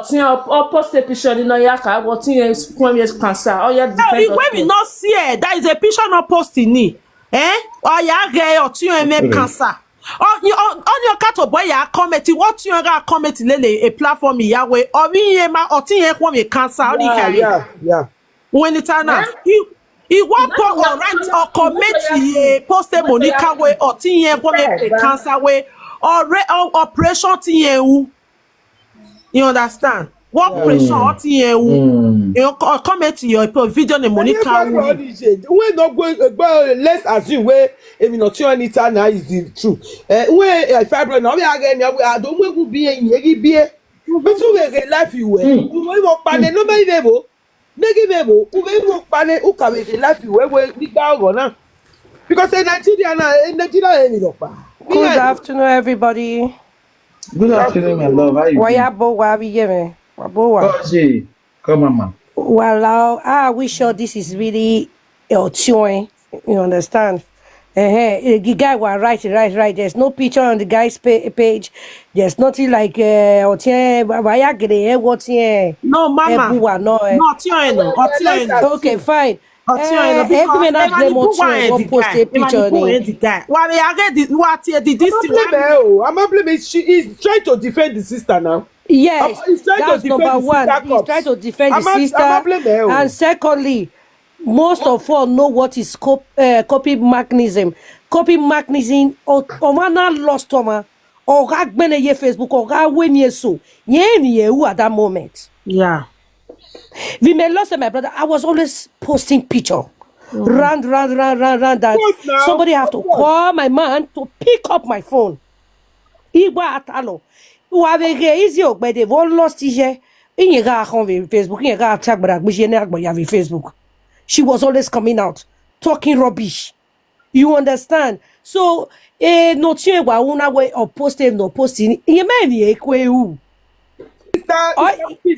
post a picture in Oyaka, what is 1 years cancer. Oh, yeah, When we not see it, that is a picture not posting ni. Or ya gay or two cancer. On your cat boy ya comment what you ga comment lele a platform Yahweh or me ma or tin e cancer or Yeah. when it's na you want or rent or comment post Monica way or tin e cancer way or operation tin you understand what operation or tin you comment your video ne Monica we no go let's assume we emi no tio any time now is the truth we fibroid na we again I don't we be yin bi but we life you we mo pa ne no me bebo negi bebo we mo pa ne u ka we life you we nígbà oro na because Nigeria eni lo pa. Good afternoon, everybody. Good afternoon, my love. How you doing? Oh, gee. Come on, man. Well, I wish you this is really your tune. You understand? The guy was right. There's no picture on the guy's page. There's nothing like no mama no okay, fine. Everyone not blame on post a picture. I'm not blaming. She is trying to defend the sister now. Yes, that's number one. He's trying to defend the sister. And secondly, most of all know what is copy mechanism. Copy mechanism or man lost Toma or Ragbene ye Facebook or when ye so. Ye who at that moment. Yeah. We may lost my brother. I was always posting picture. Run. That somebody have to call my man to pick up my phone. Igba atalo. Who have a easy but they've all lost here. In your Facebook, in your attack, but Facebook. She was always coming out, talking rubbish. You understand? So, no change one way or posting, no posting. You mean, Please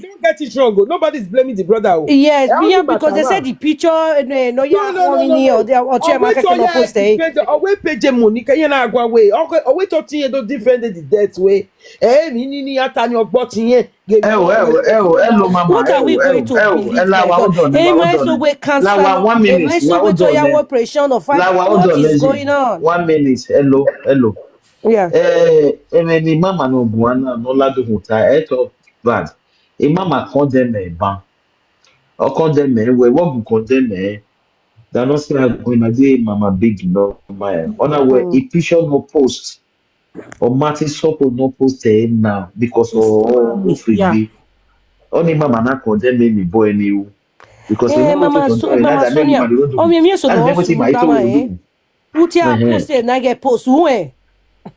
don't get it wrong. Nobody's blaming the brother. Yes, because they said the picture no. Or chairman can post it. Away page Monica, you know, go away. Away talking, you don't defend the death way. Ni atan your bottom here. What are we going to believe? Cancer. 1 minute. Operation of what is going on? 1 minute. Hello. Yeah. Ni mama no buana no ladu huta eto bad. Mama condemn me ban. Or condemn me we what condemn me. That not say going to mama big no my. On a way a picture no post. Or Martin Sopo no post him now because of free. Only mama na condemn me boy new. Because we know what to control Mama that make Sonia. woman don't Oh, do. me so That's no everything my sunu dama do. Utia post na get post we.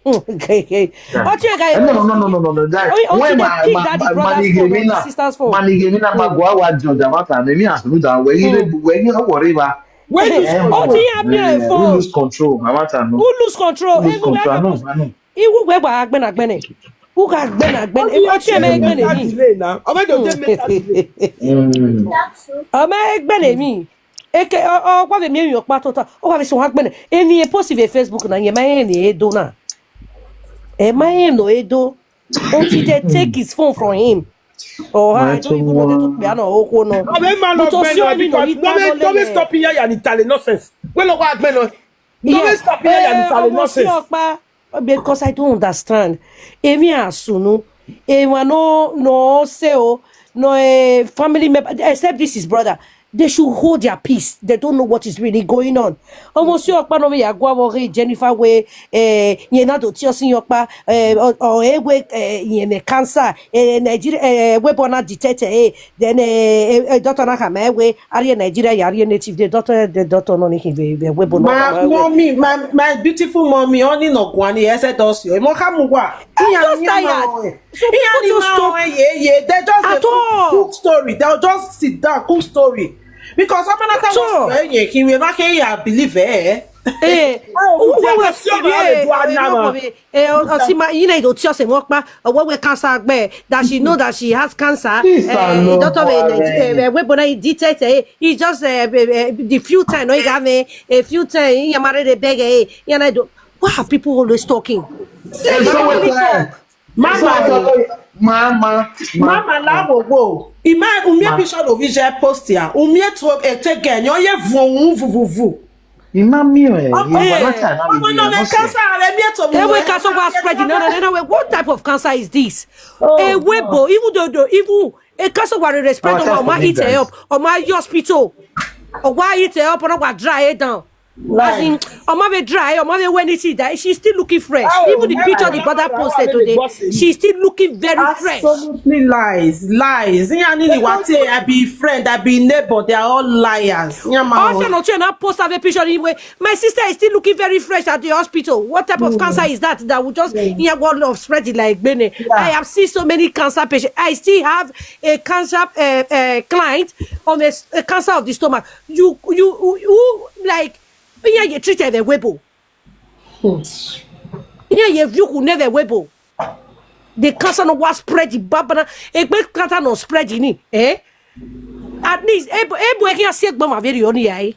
Okay. Otia guy. No. That Until when they pick that the brother's phone or the sister's phone. Manigina magwa wa joja mata me as no that when you worry ba. When you Otia me We phone. lose control. Mata no. Who lose control? Lose control. I know. Iwu gbe gba agbene. Who ga agbene? Otia me agbene mi. delay now. Omo do mental delay. Ọmọ ẹgbẹ́ mi eke ọkwa ve mi ọkpa tota ọkwa ve so ha gbene eni e post ve Facebook na yema eni edo na e ma eno edo until they take his phone from him or I don't even know they took me na okwo no Omo man no gbeno because don't stop here ya ni tale nonsense. We no wa gbeno. Don't stop here ya ni tale nonsense. Because I don't understand emi asunu e wa no say o no a family member except this is brother. They should hold their peace. They don't know what is really going on. Almost your pa no me agwa worry Jennifer we ye na do tiosin your pa or we ye cancer Nigeria we bona detected then doctor na kama we are Nigeria yari native the doctor no nik we bona mommy my beautiful mommy only no gwani ese dos yo mo ka mu gwa just tired. So people just stop. They just cook story. They'll just sit down, cook story. Because I'm not going to we not can believe it. That she know that she has cancer. He just the few time no got me a few time he married a beggar. Why are people always talking? Mama la wo ima umie picture of visual post ya umie to take gen yo ye vu ima mi no cancer le mi to mu we cancer was spreading no what type of cancer is this a webo even a cancer was respect on my eat help on my hospital or why eat help on what dry it down. As in, Omave dry, Omave when she died, she's still looking fresh. Even the picture the brother posted today, she's still looking very fresh. Absolutely lies. I be friend, I be neighbor, they are all liars. Also, not you not post a picture anyway. My sister is still looking very fresh at the hospital. What type of cancer is that? That would just hear one of spreading like Bene. I have seen so many cancer patients. I still have a cancer client on a cancer of the stomach. You like. Yeah, you treated a webo. Yeah, you could never webo. The cancer no was spreading, Baba. A big cancer no spreading, eh? At least, I can see Bama very only, eh?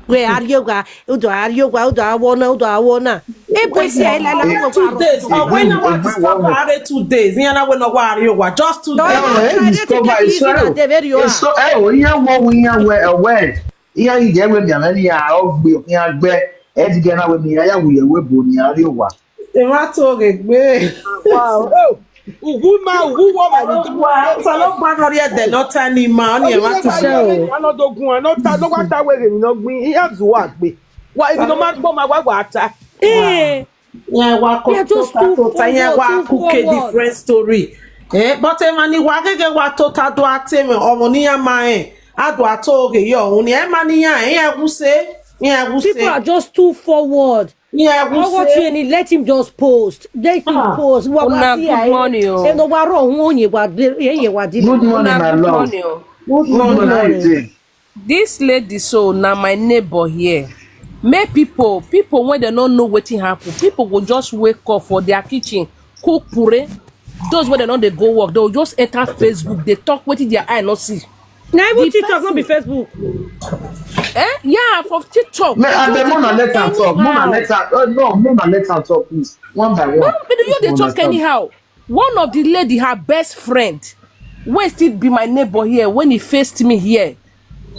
Where are you? Udo are you? I wanna. Ebo say, I like 2 days. When I want to stop 2 days, you know when I want you just 2 days. So, iya yi je we mi amani ya ogbe okin agbe e ti gena we mi ya wuye we bo ni ari owa e ma to gbe wow ugu wo ma ni salo gba no ri e de no tani ma ni e ma to se o anodogun anota no wa ta were ni no gbin iya zu wa gbe wa ibi no ma gbo ma wa ata yeah wa ko to ta wa cook a different story but e ma ni wa gege wa to ta do ateme omo ni ya ma people are just too forward. Let him just post. Let him post. Good morning. Good morning. This lady so now my neighbor here. Make people when they don't know what happen, people will just wake up for their kitchen, cook puree. Those when they know they go work, they will just enter Facebook, they talk what their eye not see. Now even TikTok not be Facebook. Yeah, for TikTok. Mona let her talk, please. One by one. No, they talk anyhow. One of the lady, her best friend, when still be my neighbor here, when he faced me here,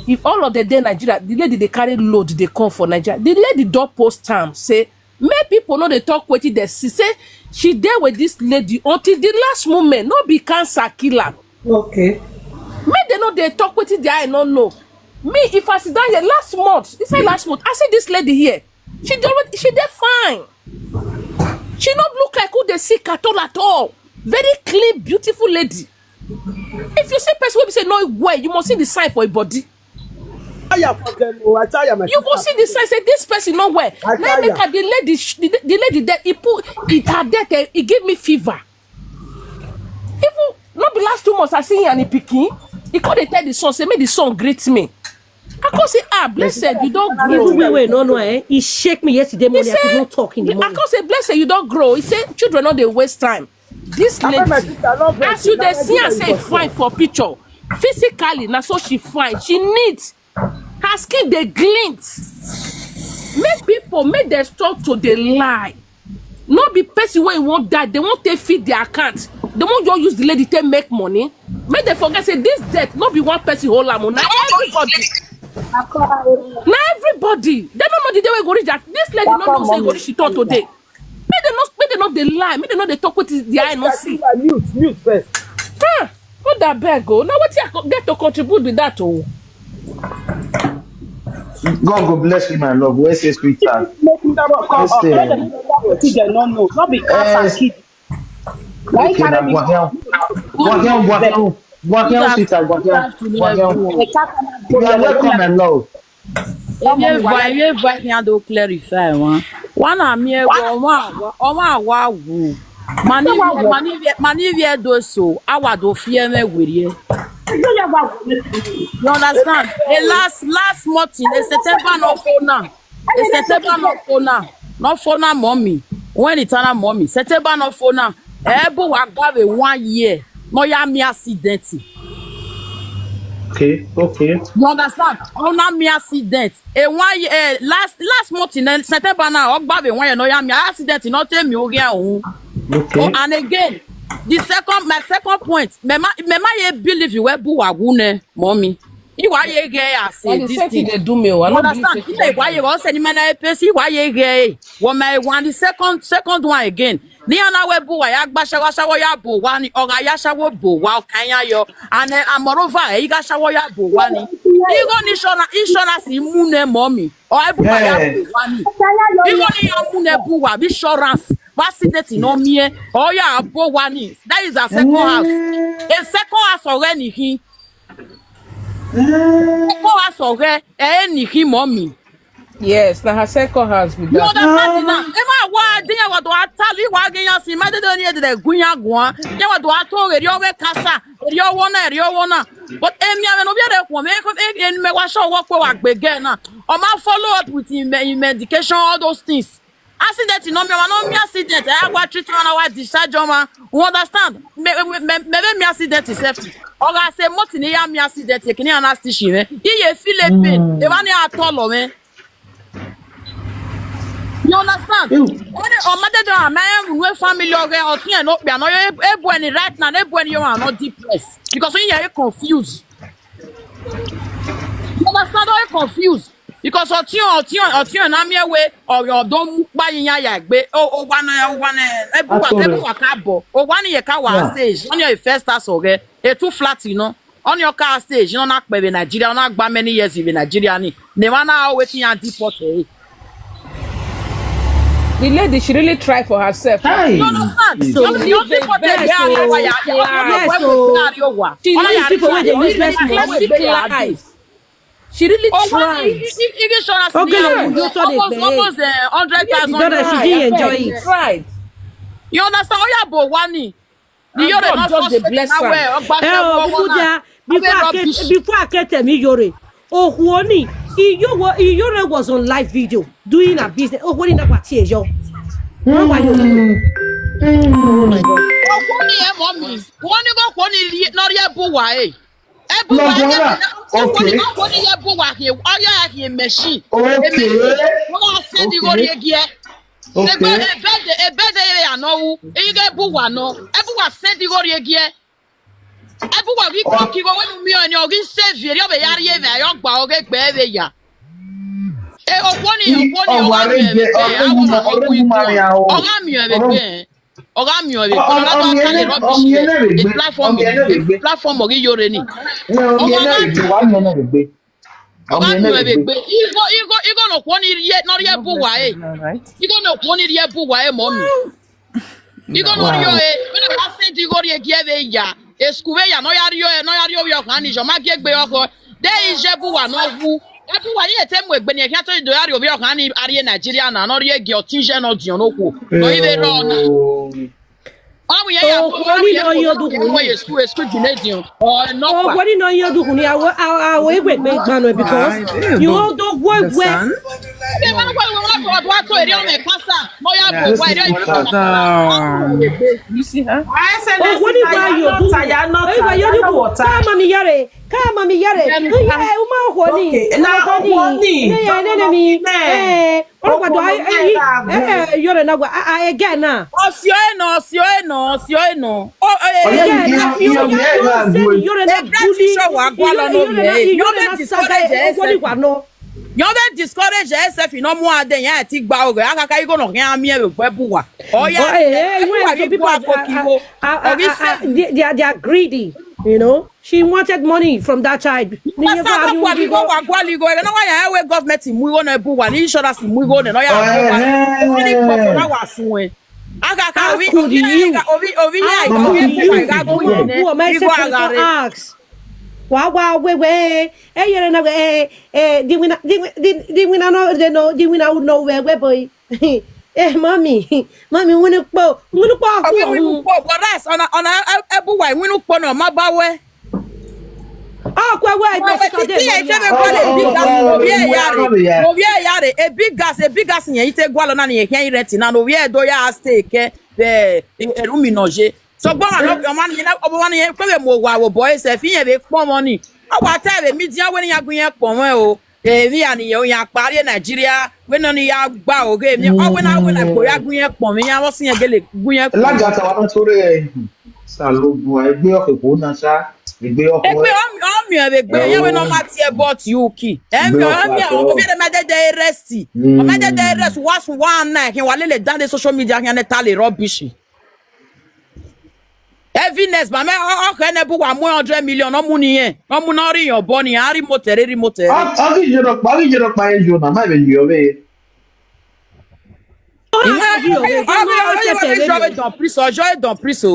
if all of the day Nigeria, the lady they carry load, they come for Nigeria. The lady don't post time, say, make people know they talk with they see. Say, she there with this lady until the last moment, not be cancer killer. Okay. Make they know they talk with it, I don't know. Me, if I sit down here last month, I see this lady here. She there fine. She not look like who they sick at all. Very clean, beautiful lady. If you see person will say no way, you must see the sign for a body. I tell you, you go see the sign. Say this person no way. Now make her the lady that he put it her death. He gave me fever. Even not the last 2 months I see and he picking. He called tell the son say make the son greet me. I can't say blessed you don't grow. Wait, no, he shake me yesterday morning. I could not talk in the morning. I can't say blessed you don't grow. He said children not they waste time. This lady, as you they see and say fine for picture, physically now so she fine, she neat, her skin they glint. Make people make them stop to the lie. Not be person when you want that they won't take feed their account. They won't just use the lady to make money. Make them forget say this debt not be one person whole amount. Now everybody. Now everybody. They don't know the day we go reach that. This lady not know say go reach she talk today. Make they not they lie. Make they not they talk with the eye not see. Mute first. Put that bag go. Now what you get to contribute with that oh? God go bless you, my love. Where's your sweetheart? Not because I kid. Welcome and love. Clarify one amie wa mani do so awado fie me werie. You understand? A last month in September no phone now. Mommy. When it's on mommy, September no phone now. Ebo wa gave 1 year. No ya me accident. Okay. You understand? On me accident. A 1 year last month in September now. Ogbabe 1 year no ya me accident. Not tell me again. Okay. And again, my second point. Mema ye believe you were bu agune, mommy. You why ye gay say this thing they do me. I understand. Why you also any man person why ye gay? What my one the second one again. Ni ana we bu wa ya gbasha wa ya bu wa ni oga ya shawo bu wa kanya yo and moreover e ga shawo ya bu wa ni. You go ni insurance imune mommy. Or e bu wa ya bu wa ni. You go ni imune bu wa insurance. Accident no me or ya bu wa ni. That is a second house. A second house already he. Mommy. Yes, now her second house with that. You understand now? Emma, why do you want to tell you why you see? My don't need the gunya guan. You want to talk your way casa, your one. But Emmy, I know the woman and me wash your work begin. Or my follow up with medication, all those things. Accident, no me accident. I want to our discharge. You understand? Maybe me accident is safety. Or I say, Motinia me accident, you can anesthesia. He feel a pain. They want to tell me. You understand? Or mother, my family or tea and not be annoyed right now, when you are not depressed. Because when you are confused. You understand? Are you confused? Because or na me way or your don't buy in ya one everyone cabo or 1 year car stage on your first house okay a too flat on your car stage you know not baby Nigeria not by many years in Nigeria ni never now waiting and deport the lady she really try for herself. You understand? So you people she really tried. Almost 100,000. She didn't enjoy it. Right. You understand? Oh yeah, but one. Iyore not just the blessing. Before I get to me, Iyore. Oh, Juani, Iyore was on live video doing a business. Oh, what in that what yo? Oh my God. Mommy. Juani not yet boy. Machine. Platform of Iyore ni. Igo no rio when I say Igo rie give ya. Eskuwe ya no ya rio yo kan ni jo ma ge gbe oko. There is jebu wa no wu. Ebu wa ye temu egbe ni e kan to do ya rio yo kan ni ari Nigeria na no rie ge otinje no dion no ku. No ibe ro na. Amu ye ya no yo do ko ye school Canadian. Oh no. Oh, what no yo do ni awo egbe gbanu because you all do work well. Be ma ko wa to eri o me kasa. Mo ya bo wa eri You see her? I said, Oh, what do you do? Come on, Iyore. Uma honi. Okay, now honi. Oh, what do I? Iyore na gwa again na. Osio eno. Oh, Iyore na bully. Show wa gwa lo no be. You don't discourage yourself. You don't discourage yourself. You no mo ade yan ti gba ogo. Akaka igo no yan mi e pe buwa. Oh yeah. They are greedy. You know, she wanted money from that child. Wow, we you're not did we not know where boy. Mommy, when but that's on everywhere. We look for no mabawe. Oh, a big gas in ye gwalo na ye can rent na no we do ya stake ruminoje. So go on your man one ye kwa mo wa boys e fi ye be pon money. Awa tell me dia when ya gun pon o. We and you ya pari Nigeria when on ya gba o ge mi o when I go ya gun pon mi ya wo sin ye gele gun pon. Laga ta wa to re salobu egbe okoko na sa egbe oko. Egbe o mi egbe ye we no ma tie bot you ki. O bi de ma de rest. O ma de rest was one night he wa le down the social media he na tale rubbish. Heaviness, but I can't put 100 million. No money, no money. Your bonnie, I remote. I'll give you a fine job. I'm having you away.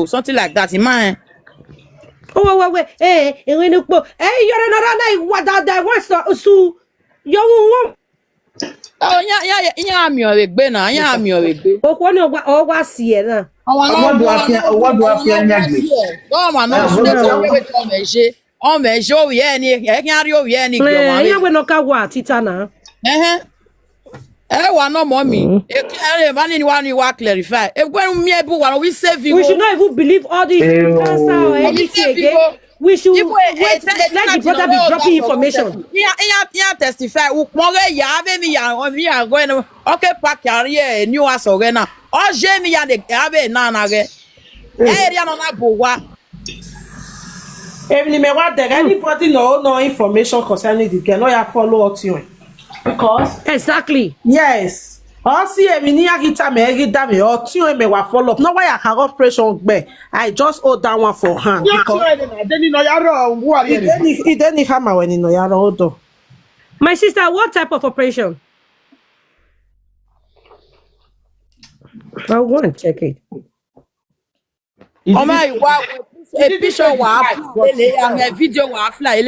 Something like that. In my oh, wait, hey, you're another what that was so you oh, yeah, I'm your big Ben. I am your big. Oh, one of what was here. What do I feel? Oh, man, no, oh, me show ye any, I can't you any. You will not go what, Titana. One no mommy. Anyone you are clarify. When me we save you. We should not even believe all these cancer or anything again. We should let the brother be dropping information. Yeah, testify. We are going to okay, pack your new as organ. Oh, Jamie and the Abe Nana. Anybody no information concerning the girl, no ya follow up to you. Because exactly. Yes. I see a mini agita me dame or two me wa follow up. No why I have operation be. I just hold that one for hand. He didn't hammer when no yaro. My sister, what type of operation? I want to check it. Oh my wow. A picture a video fly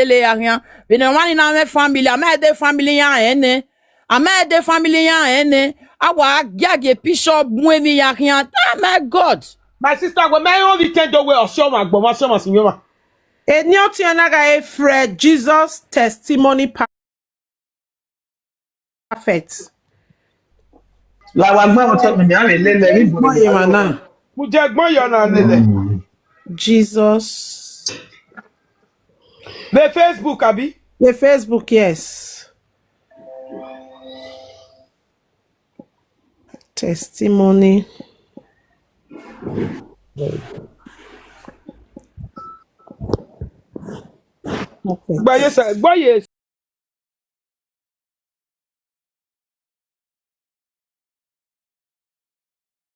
we no one in our family. I made the family ene. I made the family ene. I gag a picture mwemi ya. Oh my God. My sister, when my only 10 away or show my but a new tianaga Fred Jesus testimony perfect. La wa gba o to mi ame lele ri bo. Jesus. The Facebook, Abi? The Facebook, yes. Testimony. But yes,